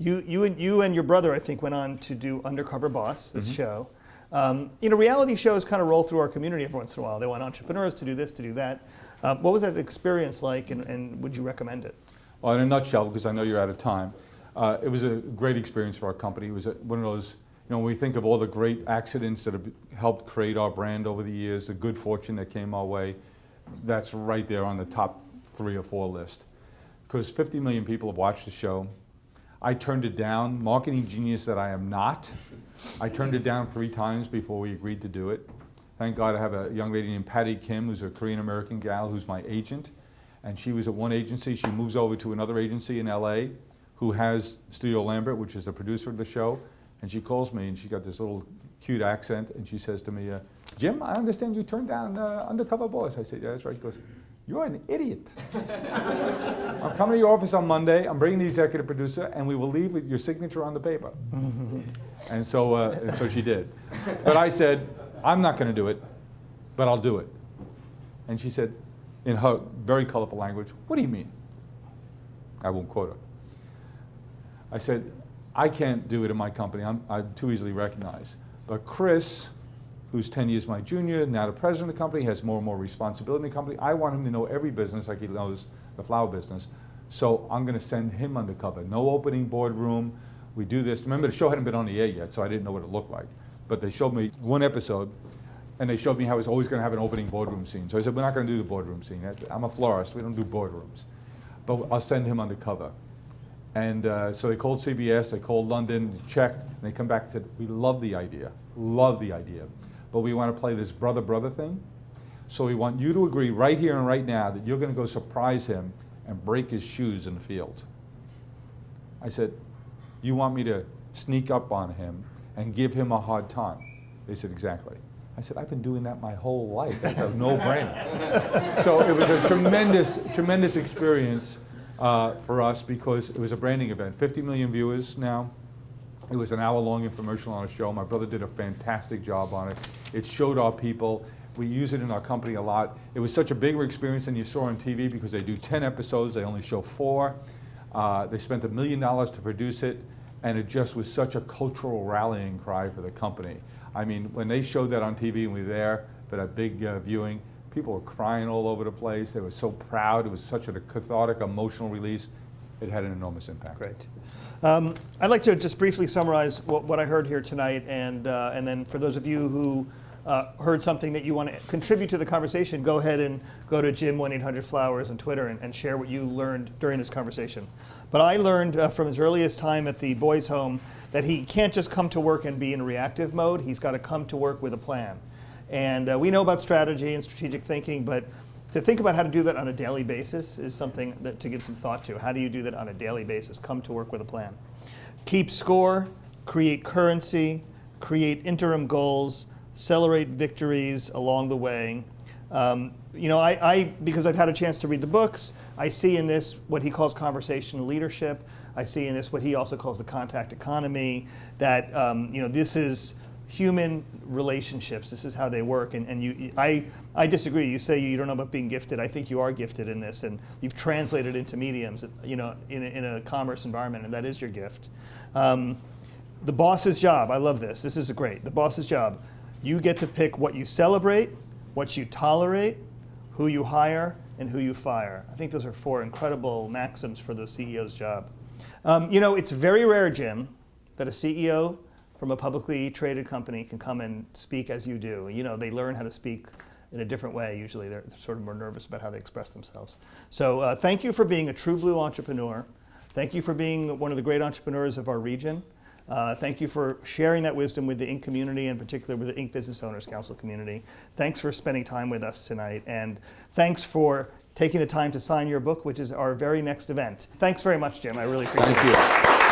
You and your brother, I think, went on to do Undercover Boss, this show. Reality shows kind of roll through our community every once in a while. They want entrepreneurs to do this, to do that. What was that experience like, and would you recommend it? Well, in a nutshell, because I know you're out of time, it was a great experience for our company. It was one of those, when we think of all the great accidents that have helped create our brand over the years, the good fortune that came our way, that's right there on the top 3 or 4 list. Because 50 million people have watched the show. I turned it down, marketing genius that I am not. I turned it down 3 times before we agreed to do it. Thank God I have a young lady named Patty Kim, who's a Korean-American gal, who's my agent. And she was at one agency. She moves over to another agency in LA who has Studio Lambert, which is the producer of the show. And she calls me, and she got this little cute accent, and she says to me, Jim, I understand you turned down Undercover Boss. I said, yeah, that's right. She goes, you're an idiot. I'm coming to your office on Monday. I'm bringing the executive producer, and we will leave with your signature on the paper. And so she did. But I said, I'm not going to do it, but I'll do it. And she said, in her very colorful language, what do you mean? I won't quote her. I said, I can't do it in my company. I'm too easily recognized. But Chris, who's 10 years my junior, now the president of the company, has more and more responsibility in the company. I want him to know every business like he knows the flower business. So I'm going to send him undercover. No opening boardroom. We do this. Remember, the show hadn't been on the air yet, so I didn't know what it looked like. But they showed me one episode, and they showed me how I was always going to have an opening boardroom scene. So I said, we're not going to do the boardroom scene. I'm a florist. We don't do boardrooms. But I'll send him undercover. And so they called CBS, they called London, checked, and they come back and said, we love the idea, but we want to play this brother-brother thing. So we want you to agree right here and right now that you're going to go surprise him and break his shoes in the field. I said, you want me to sneak up on him and give him a hard time? They said, exactly. I said, I've been doing that my whole life. That's a no-brainer. So it was a tremendous experience for us, because it was a branding event. 50 million viewers now. It was an hour-long infomercial on a show. My brother did a fantastic job on it. It showed our people. We use it in our company a lot. It was such a bigger experience than you saw on TV, because they do 10 episodes. They only show 4. They spent $1 million to produce it, and it just was such a cultural rallying cry for the company. I mean, when they showed that on TV and we were there for that big viewing, people were crying all over the place. They were so proud. It was such a cathartic, emotional release. It had an enormous impact. Great. I'd like to just briefly summarize what I heard here tonight, and then for those of you who heard something that you want to contribute to the conversation, go ahead and go to Jim 1-800-Flowers on Twitter and share what you learned during this conversation. But I learned from his earliest time at the boys' home that he can't just come to work and be in reactive mode. He's got to come to work with a plan. And we know about strategy and strategic thinking, but to think about how to do that on a daily basis is something that to give some thought to. How do you do that on a daily basis? Come to work with a plan. Keep score, create currency, create interim goals, celebrate victories along the way. Because I've had a chance to read the books, I see in this what he calls conversational leadership. I see in this what he also calls the contact economy, that this is human relationships. This is how they work. And I disagree. You say you don't know about being gifted. I think you are gifted in this, and you've translated into mediums, in a commerce environment, and that is your gift. The boss's job. I love this. This is great. The boss's job. You get to pick what you celebrate, what you tolerate, who you hire, and who you fire. I think those are 4 incredible maxims for the CEO's job. It's very rare, Jim, that a CEO from a publicly traded company can come and speak as you do. They learn how to speak in a different way. Usually they're sort of more nervous about how they express themselves. So thank you for being a true blue entrepreneur. Thank you for being one of the great entrepreneurs of our region. Thank you for sharing that wisdom with the Inc. community, and particularly with the Inc. Business Owners Council community. Thanks for spending time with us tonight, and thanks for taking the time to sign your book, which is our very next event. Thanks very much, Jim. I really appreciate it. Thank you.